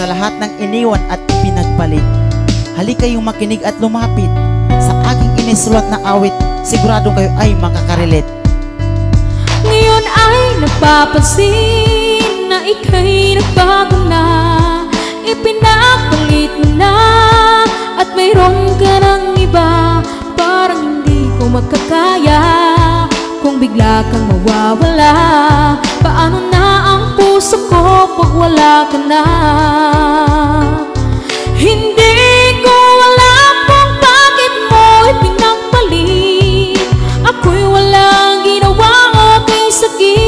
sa lahat ng iniwan at pinagpalit. Halika kayong makinig at lumapit sa aking inisulat na awit, sigurado kayo ay makakarelet. Ngayon ay napapansin na ika'y nagbago na, ipinapalit mo na at mayroon ka ng iba. Parang hindi ko makakaya kung bigla kang mawawala. Paano na ang puso ko pag wala ka na? Hindi ko alam kung bakit mo ipinagpalit. Ako'y walang ginawa o kay sakit.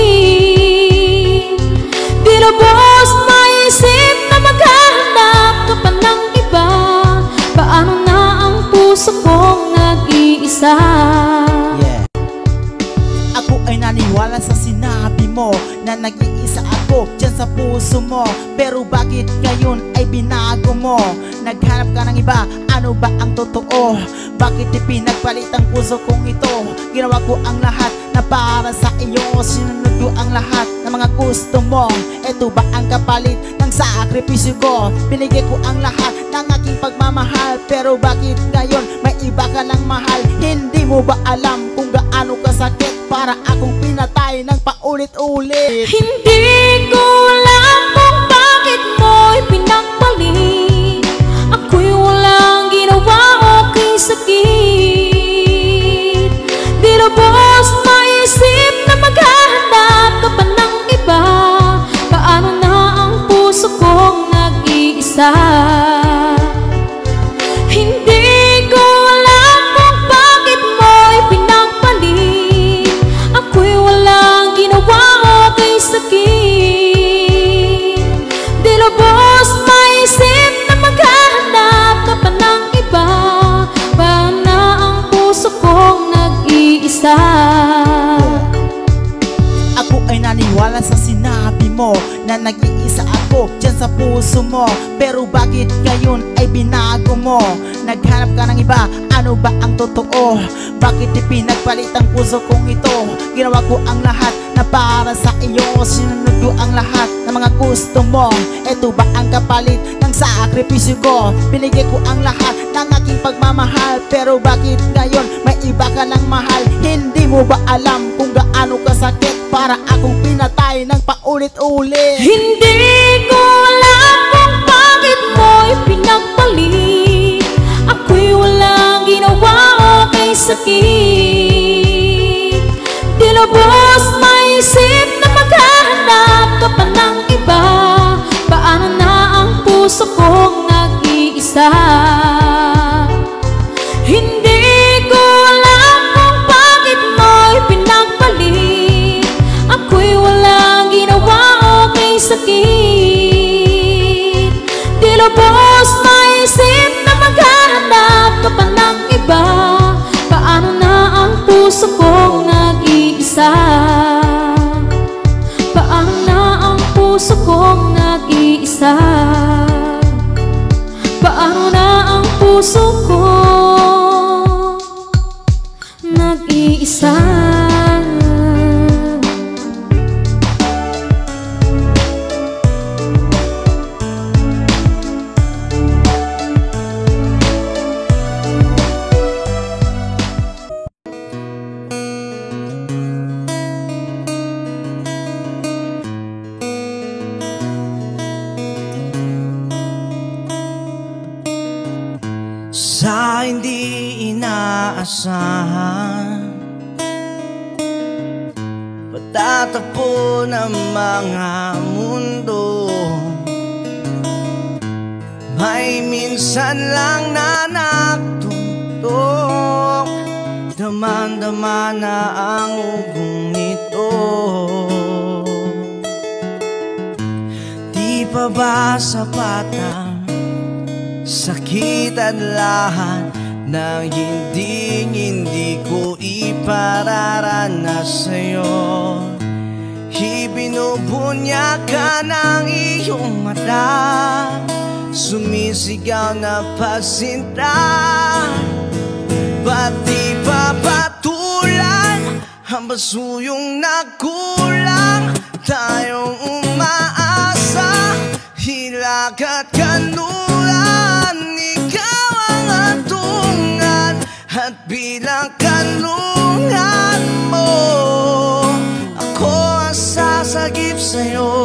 Di lubos maisip na maghahanap ka pa ng iba. Paano na ang puso kong nag-iisa? Yeah. Ako ay naniwala sa sinabi mo na nag-iisa ako dyan sa puso mo. Pero bakit ngayon ay binago mo? Naghanap ka ng iba, ano ba ang totoo? Bakit ipinagpalit ang puso kong ito? Ginawa ko ang lahat na para sa iyo, sinunod ko ang lahat ng mga gusto mo. Ito ba ang kapalit ng sakripisyo ko? Binigay ko ang lahat ng aking pagmamahal. Pero bakit ngayon may iba ka ng mahal? Hindi mo ba alam kung gaano kasakit para akong pinatay ng paulit-ulit? Hindi ko alam kung bakit mo ipinagpalit. Ako'y walang ginawa o kay sakit. Di lubos maisip na maghahanap ka pa ng iba. Paano na ang puso kong nag-iisa? Hindi ko alam kung bakit mo ipinagpalit. Ako'y walang ginawa o kay sakit. Di lubos maisip na maghahanap ka pa ng iba. Paano na ang puso kong nag-iisa? Ako ay naniwala sa sinabi mo na nag-iisa ako dyan sa puso mo. Pero bakit ngayon ay binago mo? Naghanap ka ng iba, ano ba ang totoo? Bakit ipinagpalit ang puso kong ito? Ginawa ko ang lahat na para sa iyo, sinunod ko ang lahat ng mga gusto mo. Ito ba ang kapalit ng sakripisyo ko? Binigay ko ang lahat ng aking pagmamahal. Pero bakit ngayon may iba ka ng mahal? Hindi mo ba alam kung gaano kasakit para akong pinatay ng paulit-ulit? Hindi ko alam kung bakit mo ipinagpalit. Ako'y walang ginawa o kay sakit. Di lubos maisip na maghahanap ka pa ng iba. Paano na ang puso kong nag-iisa? Hindi ko alam kung bakit mo ipinagpalit. Ako'y walang ginawa o kay sakit. Di lubos maisip na maghahanap ka pa ng iba. Paano na ang puso kong nag-iisa? Paano na ang puso kong nag-iisa? Paano na ang puso kong nag-iisa? Sa hindi inaasahan, patatapon ang mga mundo. May minsan lang na nagtugtog, daman-dama na ang ugong ito. Di pa ba sapat ang sakit at lahat na hindi ko ipararanas sa'yo? Ibinubunya ka ng iyong mata, sumisigaw na pagsinta. Ba't di pa patulan ang basuyong nakulang? Tayong umaasa, hila Hilagat kanluran, ikaw ang hantungan, at bilang kanlungan mo, ako ang sasagip sa'yo.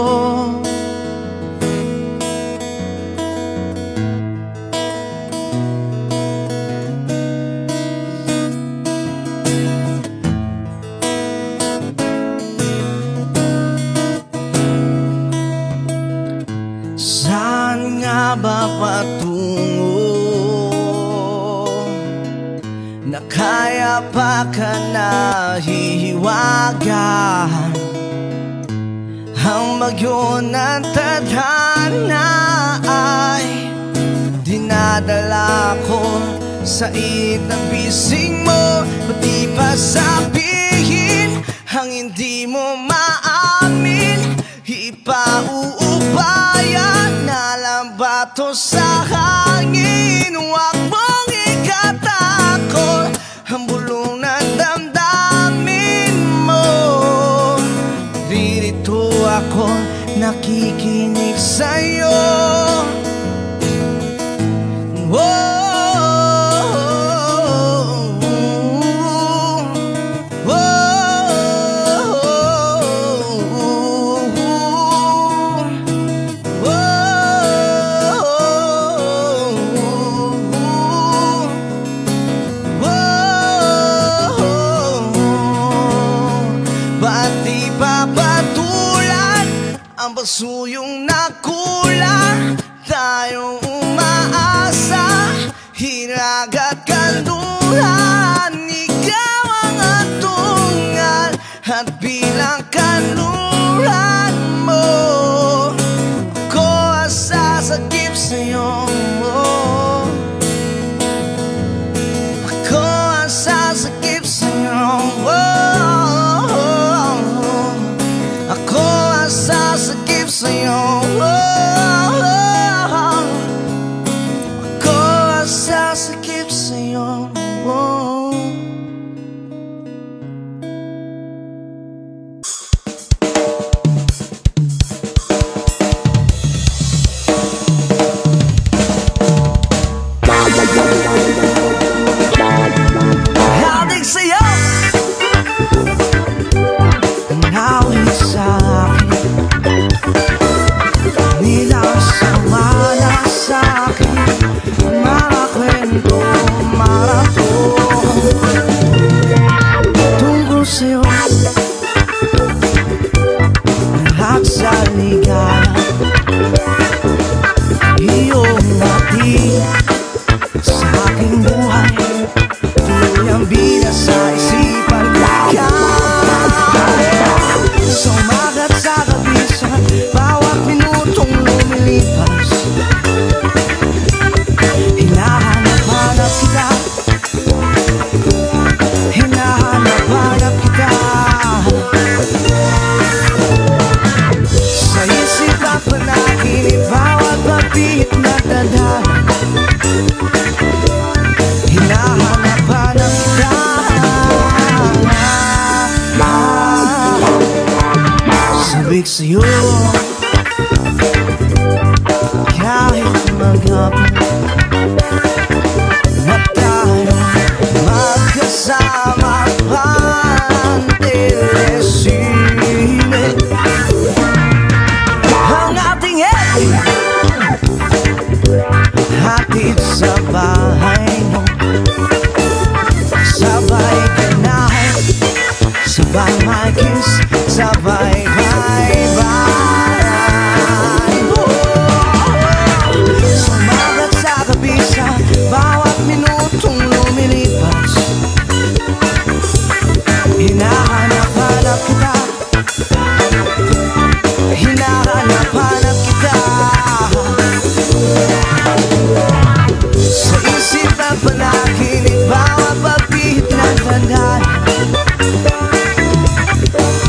Saan nga ba patungo na kaya pa ka nahihiwagan? Ang bagyo ng tadhana ay dinadala ko sa ng bisig mo. Pati pa sabihin ang hindi mo maamin, ipauupayan na lang bato sa hangin. Huwag mong ikatakot ang bulong ng damdamin mo. Dito ako nakikinig sa'yo. Ang basuyong nakulang, tayong umaasa. Hilagat kanluran, ikaw ang hantungan, at bilang kanluran mo, ako ang sasagip sa'yo. Ako ang sasagip sa'yo. Ako ang sasagip sa'yo. Ako ang sasagip sa'yo. Halig sa'yo, nawit sa'kin, nilang sawala sa'kin, mga kwento marathon tungkol sa'yo. Lahat sa ligaya, iyong natin sa aking buhay, tuloy ang bida sa isipan ka. Sumagat sa kabisan, bawat minutong lumilipas, hinahanap-hanap kita, hinahanap-hanap kita. Sa isip at panaginip, bawat pagpihit na tadhana, hinahanap-hanap kita. Sabik sa'yo kahit maghapon na tayo magkasama pang telesine. Ang ating hatid sa bahay mo, sabay kanahan, sabay may kiss, sabay bye-bye. Sumagat sa kabisa, bawat minutong lumilipas, hinahanap-hanap kita, hinahanap-hanap kita. Sa isip at panaginip, bawat pagpihit ng tandaan,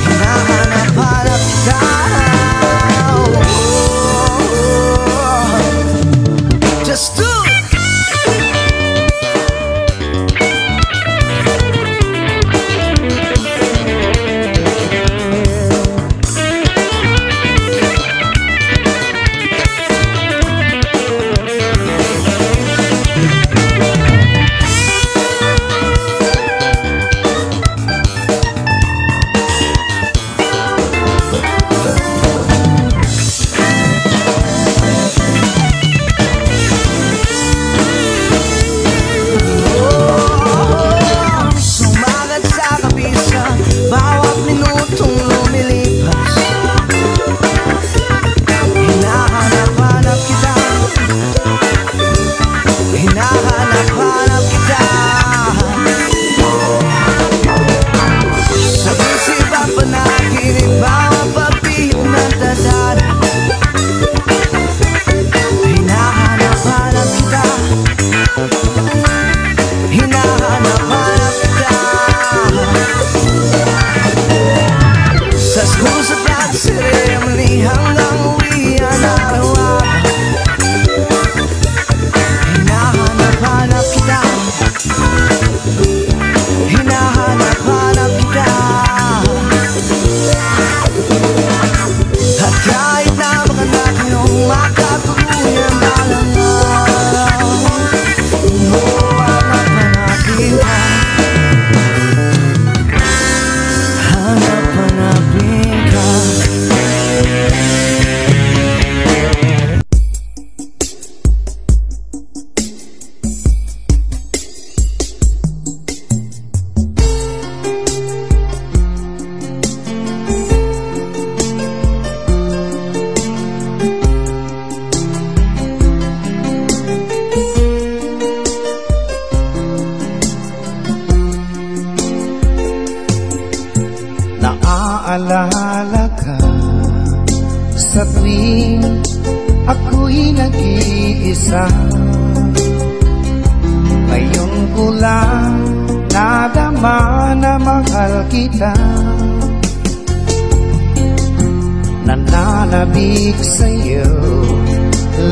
hinahanap-hanap kita. ako'y nag-iisa. Ngayon ko lang nadama na mahal kita. Nananabik sa'yo,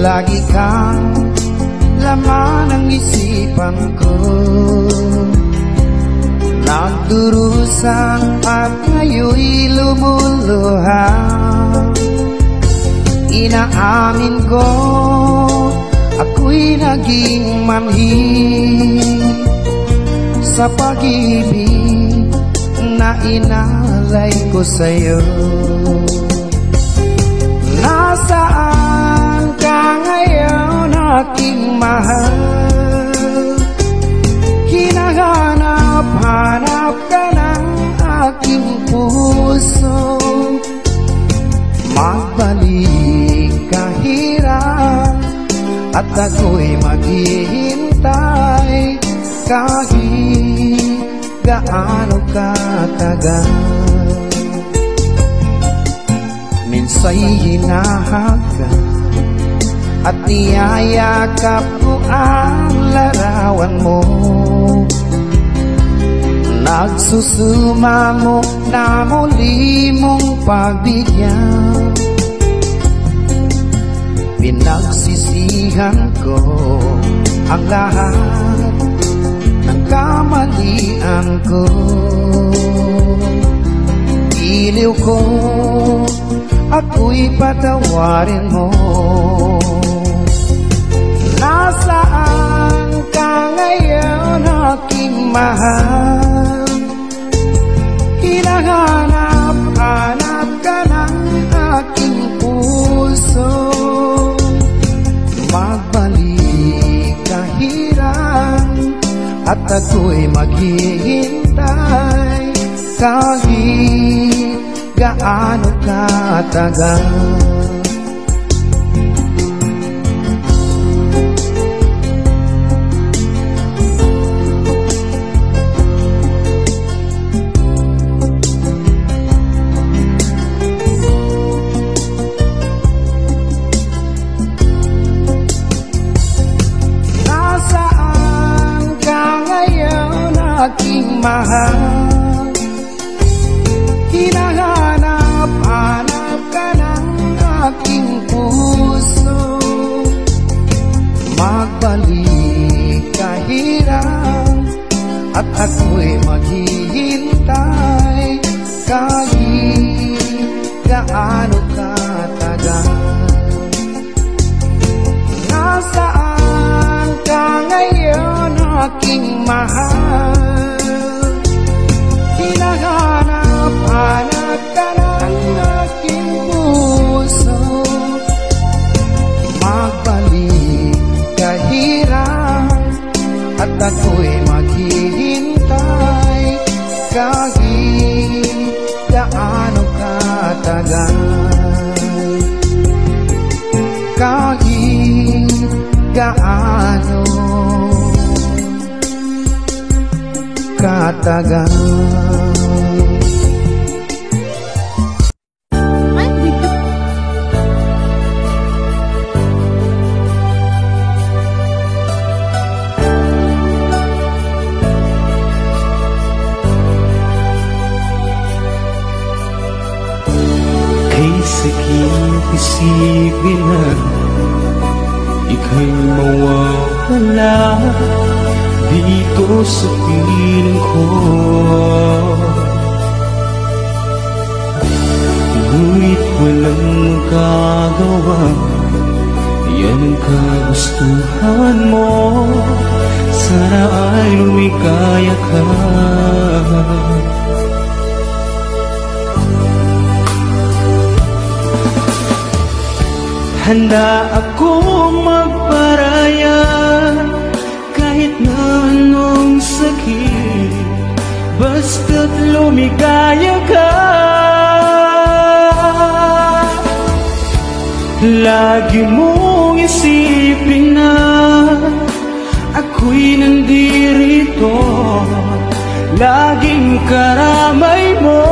lagi kang laman ng isipan ko. Nagdurusa at ngayon'y lumuluha. Inaamin ko, ako'y naging manhid sa pag-ibig na inalay ko sa'yo. Nasaan ka ngayon, aking mahal? Hinahanap-hanap ka ng aking puso. Magbalik ka hirap at ako'y maghihintay kahit gaano katagal. Minsa'y hinahagan at niyayakap ko ang larawan mo. Nagsusuma mo na muli mong pagbigyan. Pinagsisihan ko ang lahat ng kamalian ko. Iliw ko, ako'y patawarin mo. Nasaan ka ngayon, aking mahal? Hinahanap-hanap ka ng aking puso. Magbalik ka hirap at ako'y maghihintay kahit gaano katagal. Aking mahal, hinahanap-hanap ka ng aking puso. Magbalik ka hirap at ako'y maghihintay kahit gaano katagal. Nasaan ka ngayon, aking mahal? Hinahanap-hanap ka ng aking puso. Magbalik ka hirap at ako'y maghihintay kahit gaano katagal. Kahit gaano katagal. Sakit isipin na ika'y mawawala dito sa piling ko. Ngunit walang magagawa, yan ang kagustuhan mo. Sana ay lumikaya ka. Handa akong magparaya kahit na anong sakit, basta't lumigaya ka. Lagi mong isipin na ako'y nandirito, laging karamay mo.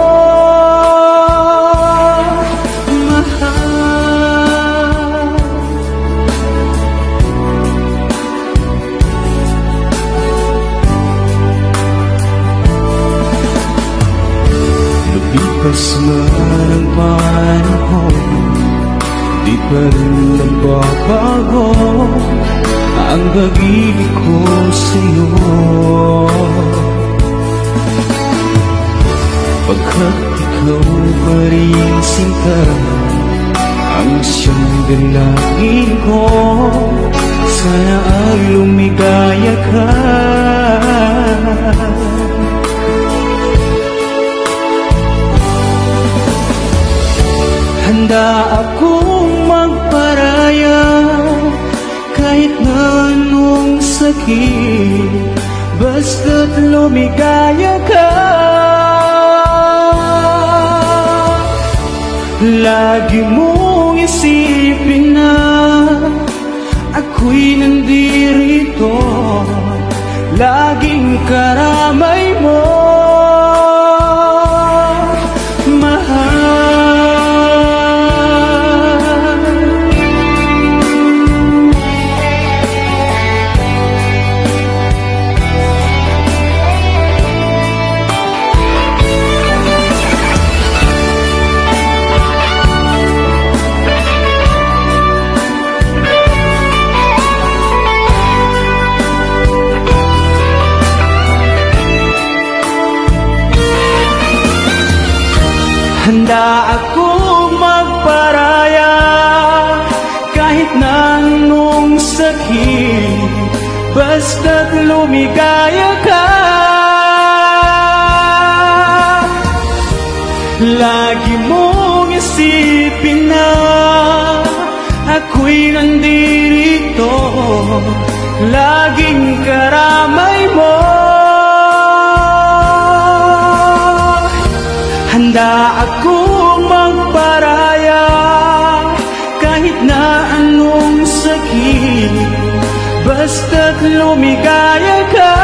nagbabago ang pag-ibig ko sa'yo. Pagkat ikaw pa rin sinta ang siyang dalangin ko, sana ay lumigaya ka. Handa akong magparaya kahit na anong sakit, basta't lumigaya ka. Lagi mong isipin na ako'y nandirito, laging karamay mo, mahal. Handa akong magparaya kahit na anong sakit, basta't lumigaya ka. Lagi mong isipin na ako'y nandirito, laging karamay mo. Handa akong magparaya kahit na anong sakit, basta't lumigaya ka.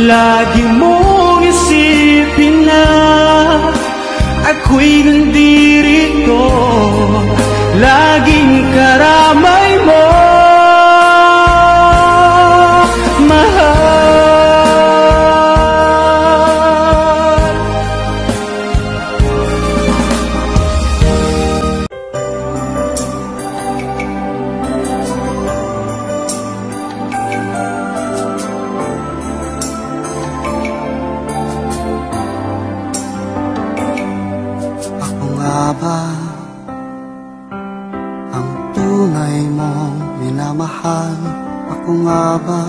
Lagi mong isipin na ako'y nandirito, laging karamay mo, mahal. Ang tunay mong minamahal, ako nga ba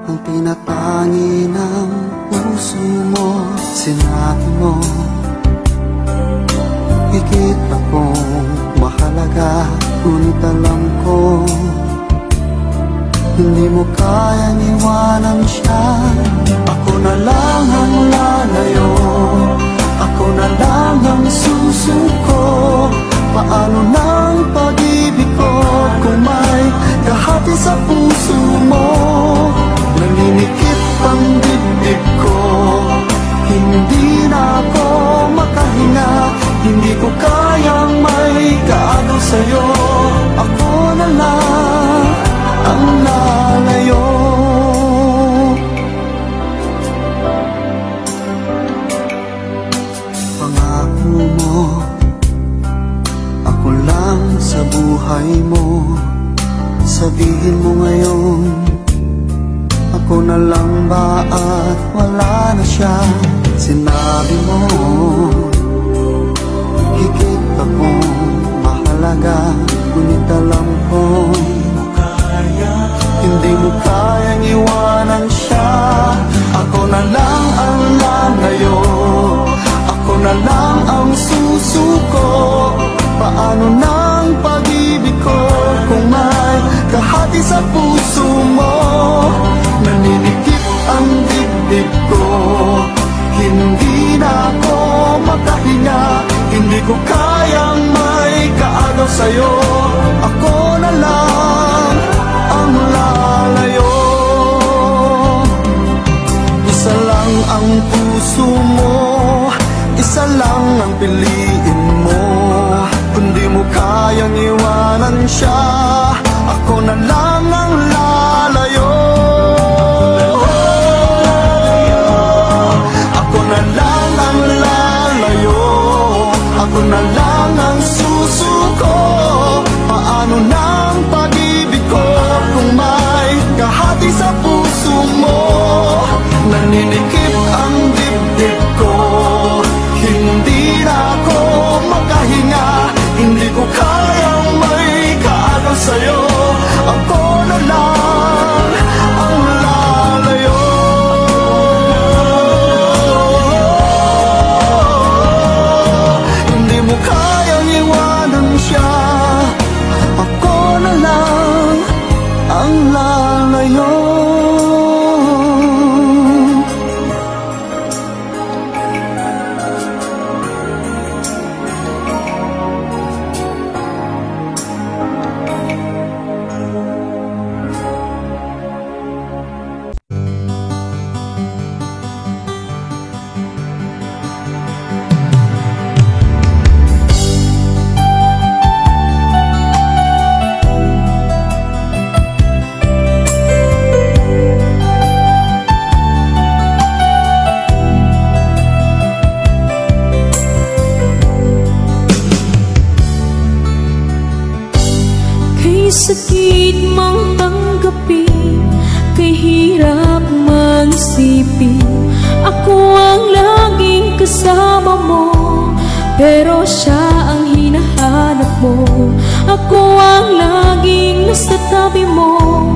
ang tinatangi ng puso mo? Sinabi mo higit akong mahalaga, ngunit alam ko hindi mo kayang iwanan siya. Ako na lang ang lalayo, ako na lang ang susuko. Paano ng pag-ibig ko kung may kahati sa puso mo? Naninikip ang dibdib ko, hindi na ako makahinga, hindi ko kayang may kaagaw sa'yo. Ako na lang ang lalayo. Pangako mo, ako lang sa buhay mo. Sabihin mo ngayon, ako na lang ba at wala na siya? Sinabi mo higit akong mahalaga, ngunit alam ko hindi mo kayang iwanan siya. Ako na lang ang lalayo, ako na lang ang susuko. Paano ng pag-ibig ko kung may kahati sa puso mo? Naninikip ang dibdib ko, hindi na ako makahinga, hindi ko kayang may kaagaw sa'yo. Ako na lang ang lalayo. Isa lang ang puso mo, isa lang ang piliin mo. Kung di mo kayang iwanan siya, ako na lang ang lalayo. Ako na lang ang lalayo. ako na lang ang susuko. Paano ng pag-ibig ko kung may kahati sa puso mo? Naninikip ang dibdib ko, hindi na ako makahinga. Hindi ko kayang may kaagaw sa'yo. Ako na lang ang lalayo. Hindi mo kayang iwanan siya. Ako na lang ang lalayo. Sakit mang tanggapin, kay hirap mag-isipin. Ako ang laging kasama mo, pero siya ang hinahanap mo. Ako ang laging nasa tabi mo,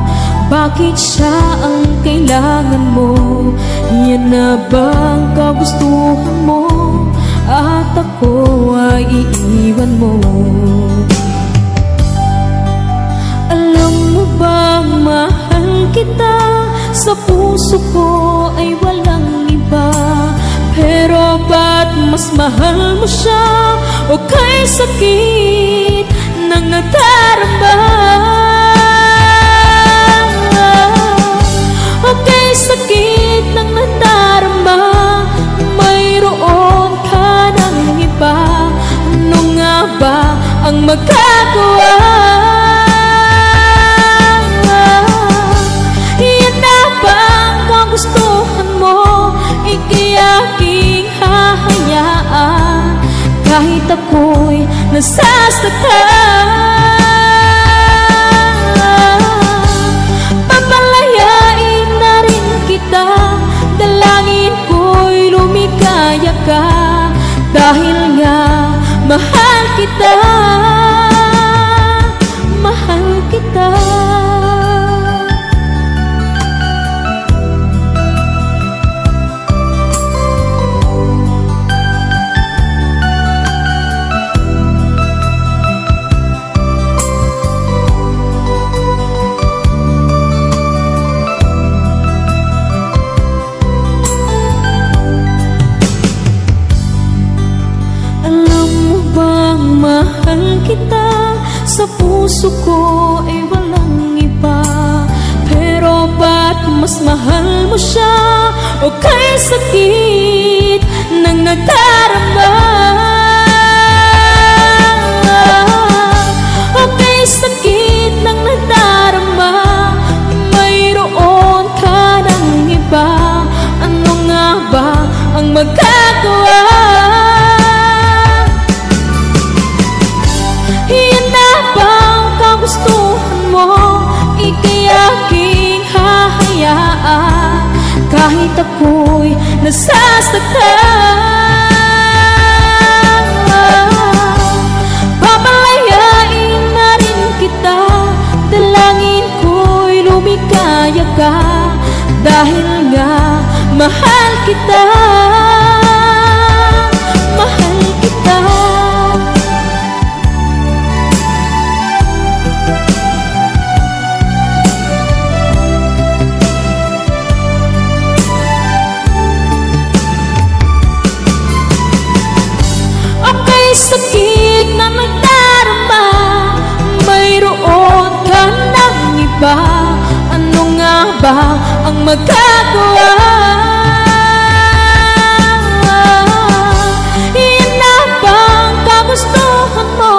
bakit siya ang kailangan mo? Yan na bang kagustuhan mo, at ako ay iiwan mo? Alam mo bang mahal kita, sa puso ko ay walang iba. Pero ba't mas mahal mo siya, o kay sakit ng nadarama? O kay sakit ng nadarama, mayroon ka ng iba. Ano nga ba ang magagawa? Gustuhan mo, ikiyaking hahayaan, kahit ako'y nasasaktan. Papalayain na rin kita, dalangin ko'y lumikaya ka, dahil nga mahal kita, mahal kita. Mahal kita, sa puso ko ay walang iba. Pero ba't mas mahal mo siya, o kay sakit ng nadarama? O kay sakit ng nadarama, mayroon ka ng iba. Ano nga ba ang magagawa? Gustuhan mo, ikiyaking hahayaan, kahit ako'y nasasaktan. Papalayain na rin kita, dalangin ko'y lumikaya ka, dahil nga mahal kita, mahal kita. Sakit na nagdarama, mayroon ka ng iba. Ano nga ba ang magagawa? Iyan na bang kagustuhan mo,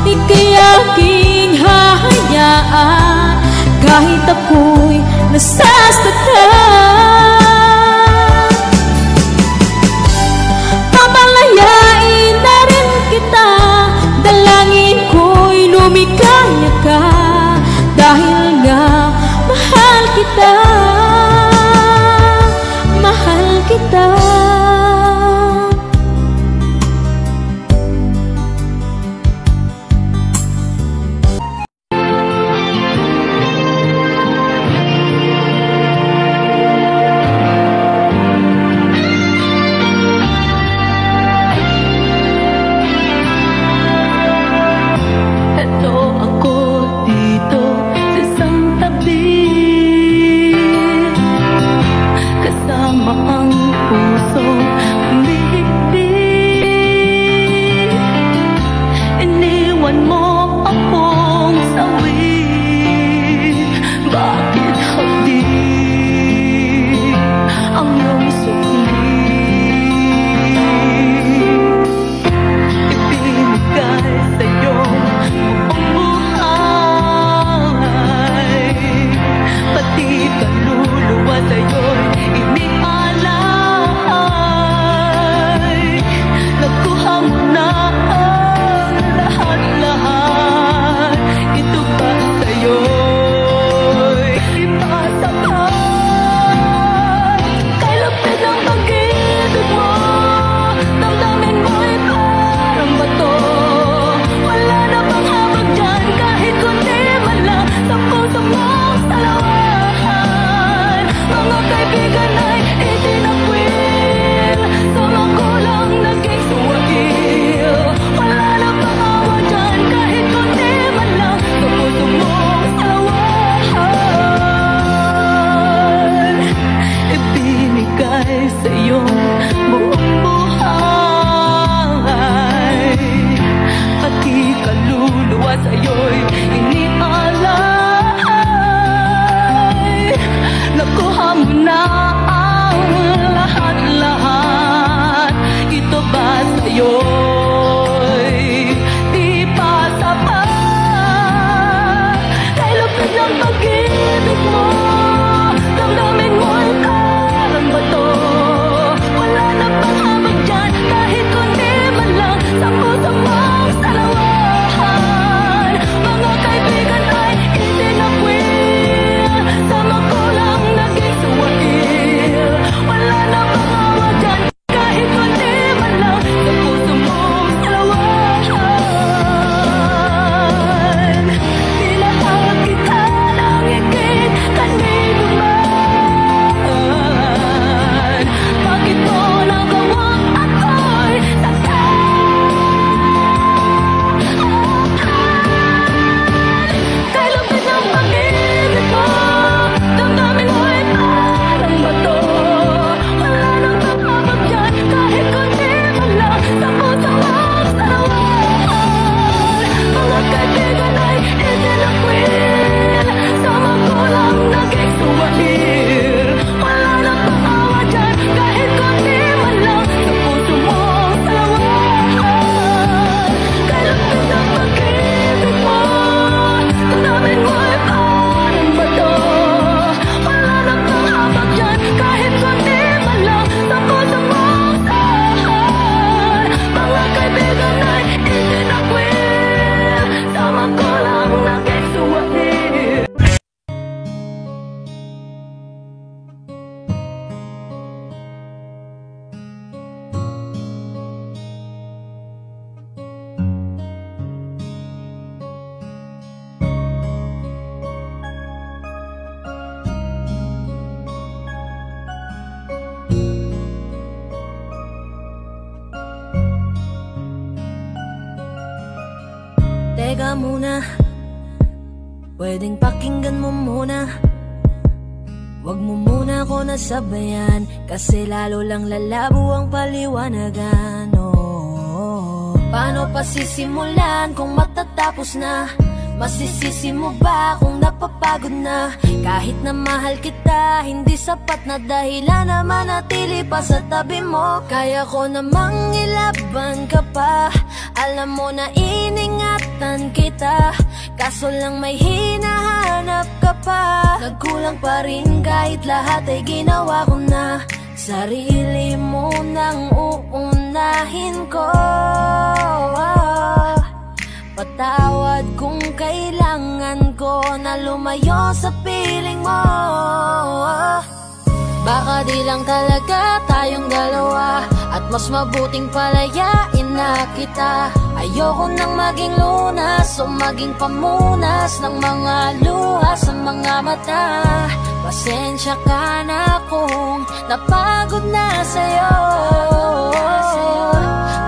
ikiyaking hahayaan, kahit ako'y nasasaktan. Papalayain na rin teka muna, pwedeng pakinggan mo muna. Wag mo muna ako nasabayan, kasi lalo lang lalabo ang paliwanagan. Paano pa sisimulan kung matatapos na? Masisisi mo ba kung napapagod na? Kahit na mahal kita, hindi sapat na dahilan na manatili pa sa tabi mo. Kaya ko namang ilaban ka pa, alam mo na iningatan kita, kaso lang may hinahanap ka pa. Nagkulang pa rin kahit lahat ay ginawa ko na. Sarili mo nang uunahin ko. Patawad kung kailangan ko na lumayo sa piling mo. Baka di lang talaga tayong dalawa, at mas mabuting palayain na kita. Ayoko nang maging lunas o maging pamunas ng mga luha sa mga mata. Pasensya ka na kung napagod na sa'yo.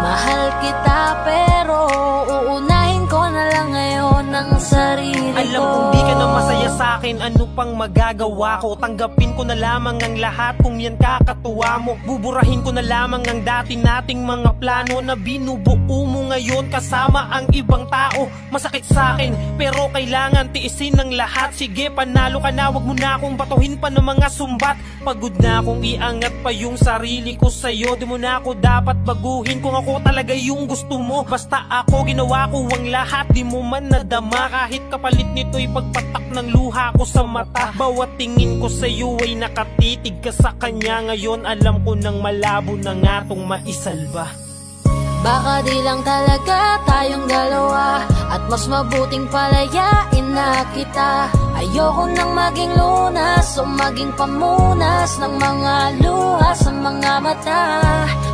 Mahal kita pero uunahin ko na lang ngayon ang sarili ko. Alam kong di ka na masaya sa'kin, ano pang magagawa ko? Tanggapin ko na lamang ang lahat kung yan kakatuwa mo. Buburahin ko na lamang ang dati nating mga plano na binubuo mo ngayon kasama ang ibang tao. Masakit sa'kin pero kailangan tiisin ng lahat. Sige, panalo ka na, wag mo na akong batuhin pa ng mga sumbat. Pagod na akong iangat pa yung sarili ko sa'yo. Di mo na ako dapat baguhin kung ako talaga yung gusto mo. Basta ako, ginawa ko ang lahat, di mo man nadama. Kahit kapalit nito'y pagpatak ng luha ko sa mata. Bawat tingin ko sa'yo ay nakatitig ka sa kanya. Ngayon alam ko nang malabo na nga tong maisalba. Baka di lang talaga tayong dalawa, at mas mabuting palayain na kita. Ayoko nang maging lunas o maging pamunas ng mga luha sa mga mata.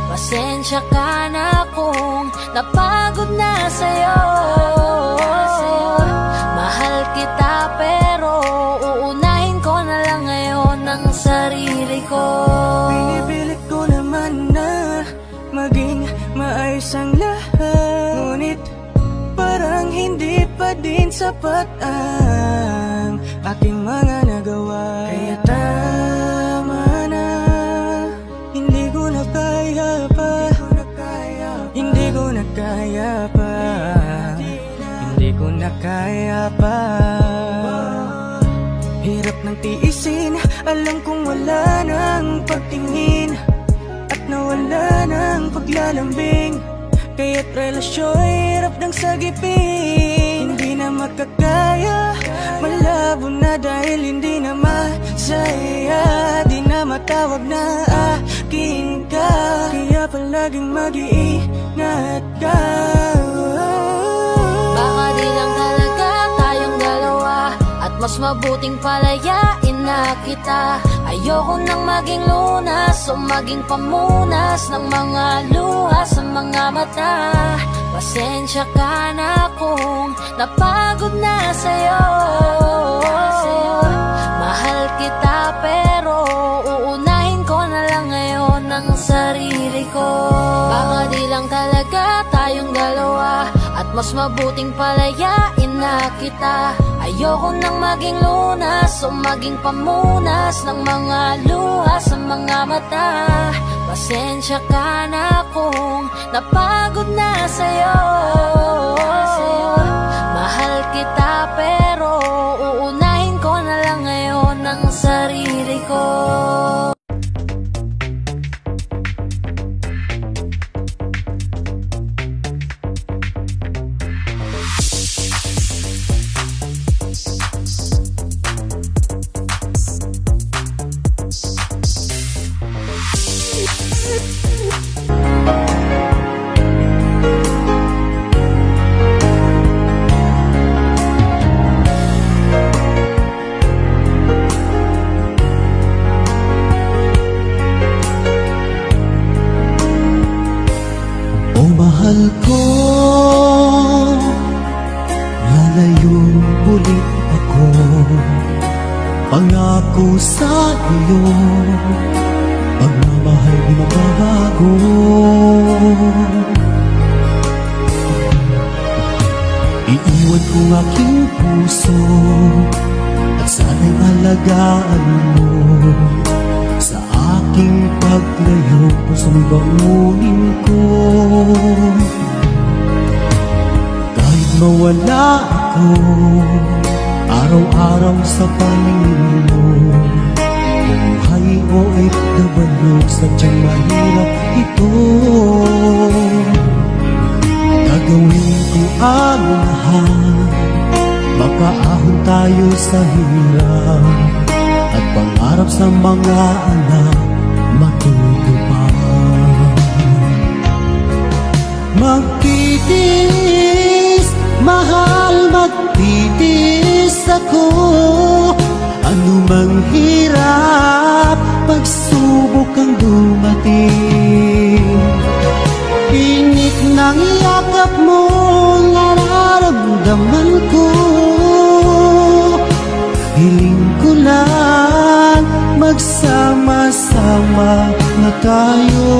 Pasensya ka na kung napagod na sa'yo. Mahal kita pero uunahin ko na lang ngayon ang sarili ko. Pinipilit ko naman na maging maayos ang lahat, ngunit parang hindi pa din sapat ang aking mga nagawa. Kaya tama na, hindi ko na kaya pa, hindi ko na kaya pa, hindi ko na kaya pa. Hirap ng tiisin, alam kong wala nang pagtingin at nawala ng paglalambing. Kaya't relasyo'y hirap ng sagipin. Hindi na makakaya, malabo na dahil hindi na masaya. Di na matawag na akin ka, kaya palaging mag-iingat ka. Baka di lang talaga tayong dalawa, at mas mabuting palayain na kita. Ayoko nang maging lunas o maging pamunas ng mga luha sa mga mata. Pasensya ka na kung napagod na sa'yo. Mahal kita pero uunahin ko na lang ngayon ang sarili ko. Baka di lang talaga tayong dalawa, at mas mabuting palayain na kita. Ayoko nang maging lunas o maging pamunas ng mga luha sa mga mata. Pasensya ka na kung napagod na sa'yo. Mahal kita pero uunahin ko na lang ngayon ang sarili ko. Mahal ko, lalayong ulit ako. Pangako sa iyo, pagmamahal di mababago. Iiwan Iwan kong aking puso at sana'y alagaan mo. Sa aking paglayo, pusong bangunin ko. Kahit mawala ako araw-araw sa paningin mo, buhay o OFW, sadyang mahirap ito. Gagawin ko ang lahat, makaahon tayo sa hirap, at pangarap sa mga anak matutupad. Magtitiis, mahal, magtitiis ako. Anumang hirap, pagsubok ang dumating. Init ng yakap mo, nararamdaman ko. Hiling ko lang, magsama-sama na tayo.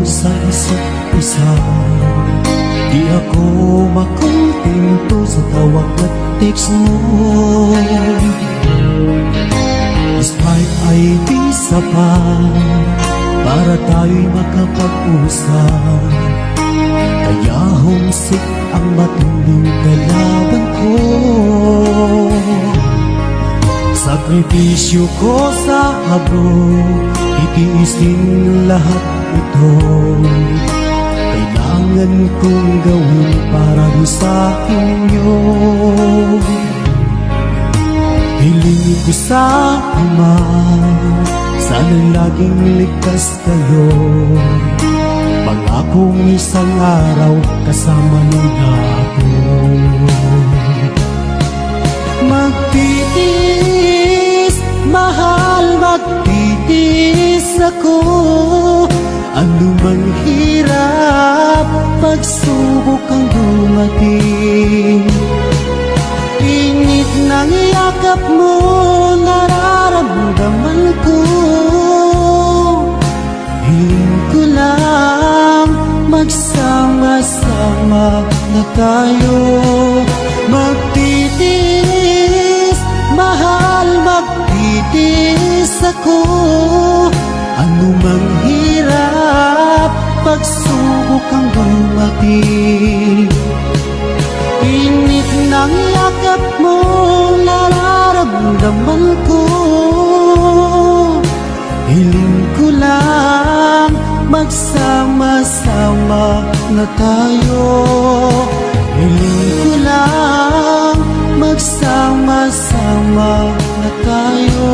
Sa isa't isa, di ako makontento sa tawag at text mo. Despite ay di sapat para tayo'y makapag-usap, kaya homesick ang matinding kalaban ko. Sakripisyo ko sa abroad, itiisin lahat ito. Kailangan kong gawin para sa inyo. Hiling ko sa Ama, sana laging ligtas kayo. Pangakong isang araw kasama niyo ako. Magtitiis, mahal, magtitiis ako. Anumang hirap, pagsubok ang dumating. Init ng yakap mo, nararamdaman ko. Hiling ko lang, magsama-sama na tayo. Magtitiis, mahal, magtitiis ako. Anumang hirap, pagsubok ang dumating. Init ng yakap mo, nararamdaman ko. Hiling ko lang, magsama-sama na tayo. Hiling ko lang, magsama-sama na tayo.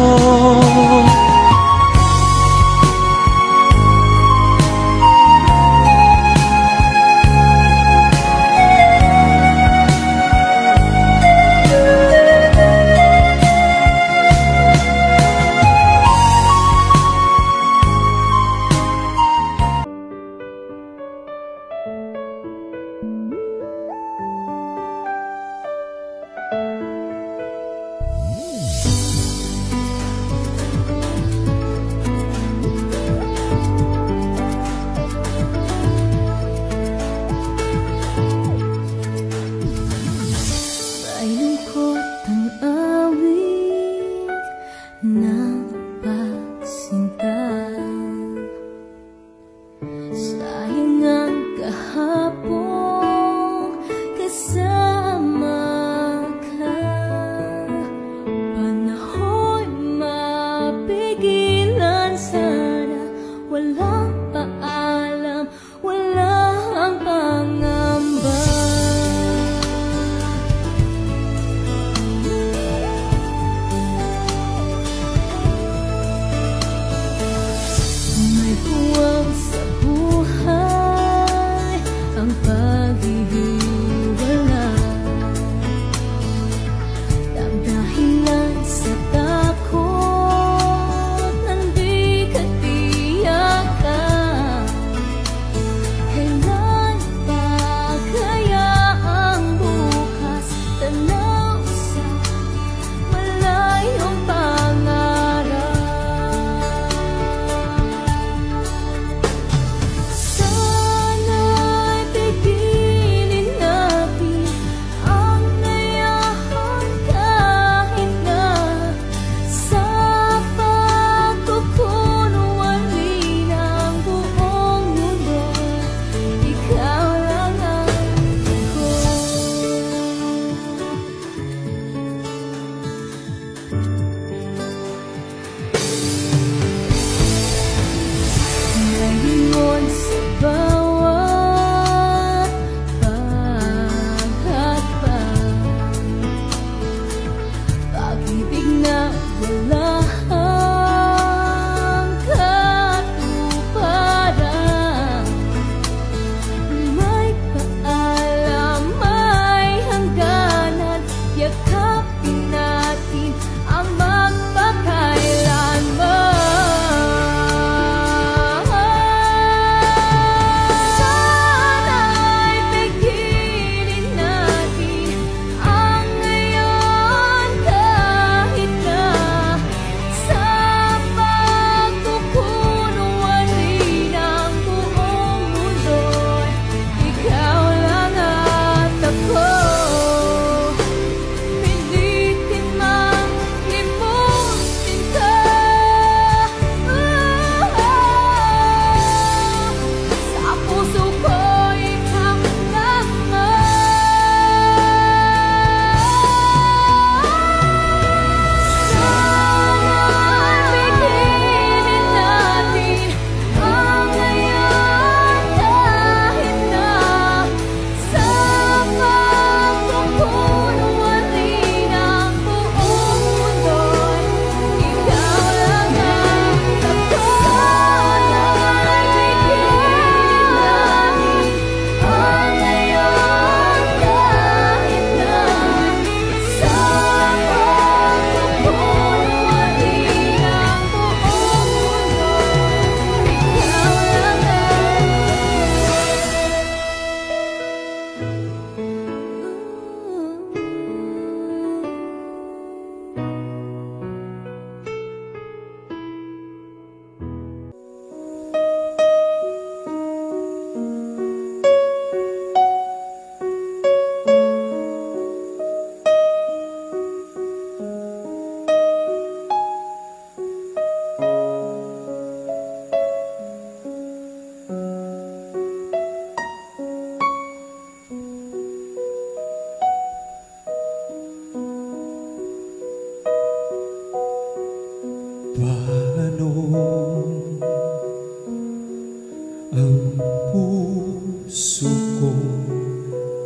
ng puso ko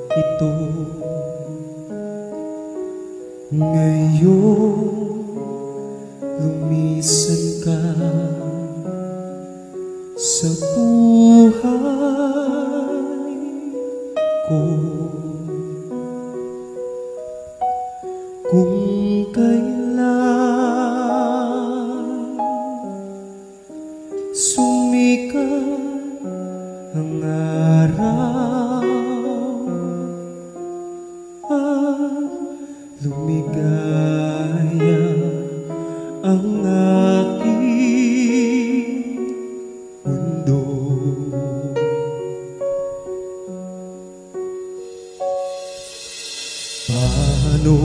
ito. Ngayon lumisan ka sa buhay ko. Kung kailan sumikat ang araw at lumigaya ang aking mundo. Paano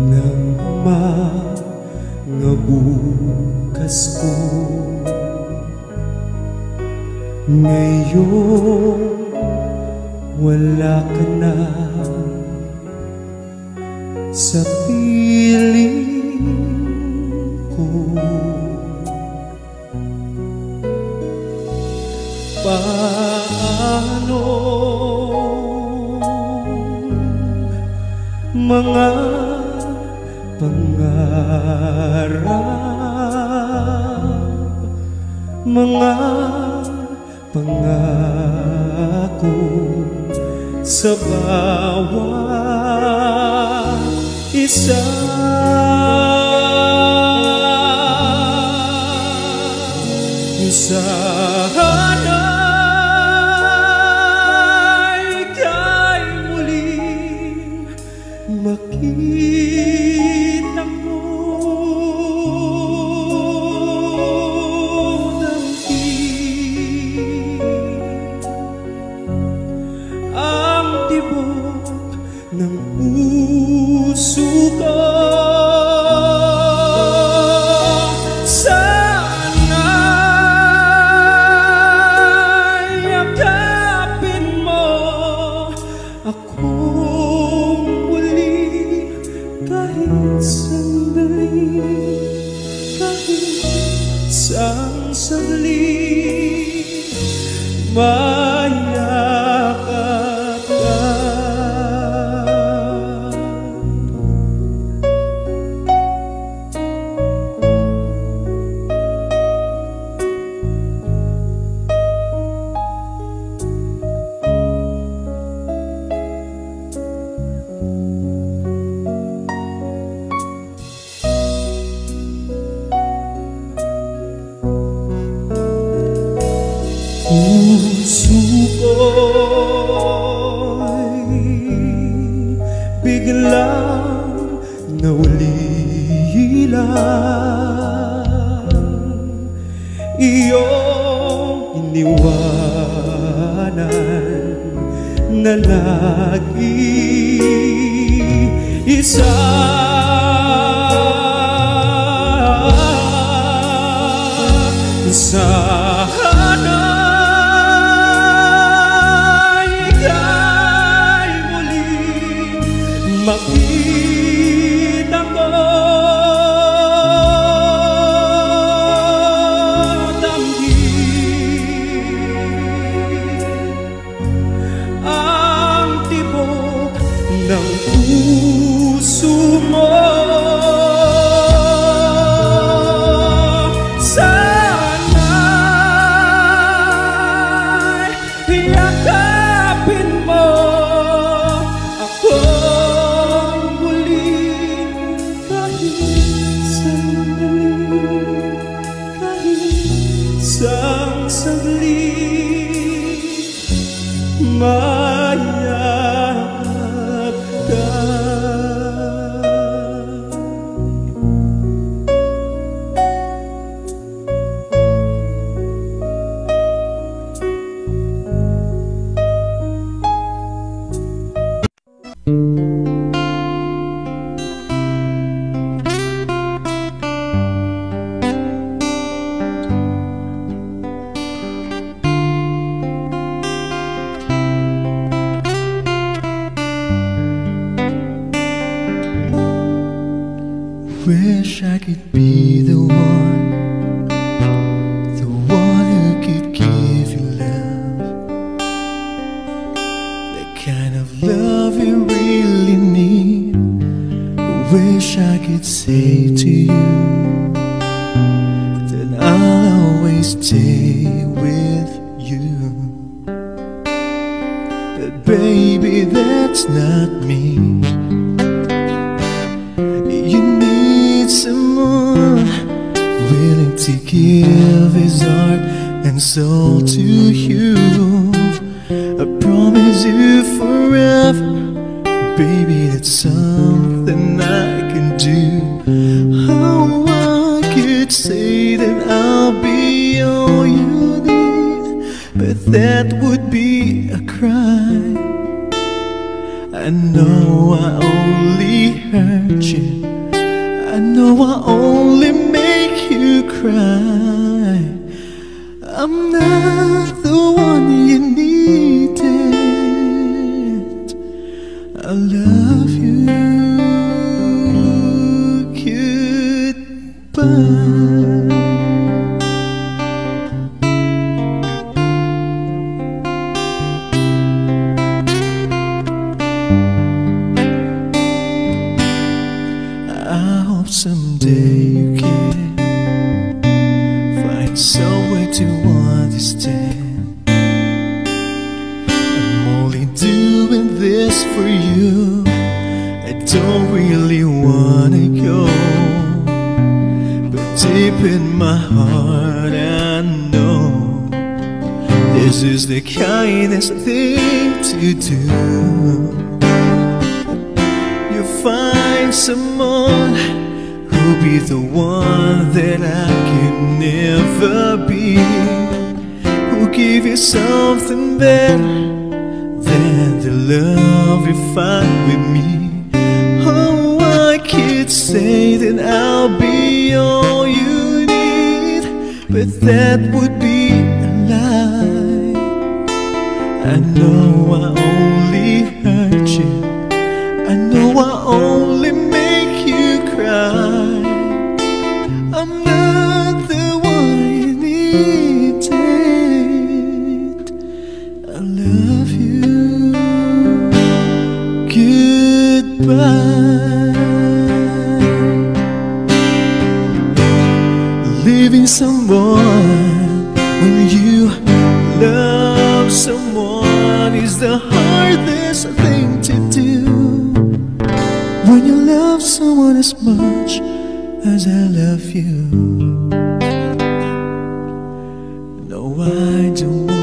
nang mga bukas ko ngayon wala ka na sa piling ko. Paano mga pangarap, mga pangako sa bawat isa. Sana'y ika'y muling makita ko. Ang tibok ng puso ko. Sana'y yakapin mo akong muli kahit sandali, kahit isang saglit. Mayakap ka. Puso ko'y biglang naulilang, iyong iniwanan na nag-iisa. Sana'y ika'y muling makita ko. Damhin ang tibok ng puso mo. Yakapin mo akong muli kahit sandali, kahit isang saglit. Mayakap ka. could say to you that I'll always stay with you. But baby, that's not me. You need someone willing to give his heart and soul to you. I promise you forever, baby, that's something I can do. Oh, I could say that I'll be all you need, but that would be a crime. I know I only hurt you, I know I only make you cry. I'm not the one you needed. I love you. Goodbye. I hope someday you can find some way to understand. I'm only doing this for you. I don't really wanna go, but deep in my heart I know this is the kindest thing to do. You find someone who'll be the one that I can never be, who'll give you something better than the love you find with me. Oh, I could say that I'll be all you need, but that would be a lie. I know I only hurt you, I know I only make you cry. I'm not the one you needed. I love you. Goodbye. Leaving someone when you love someone is the hardest thing to do. When you love someone as much as I love you. No, I don't want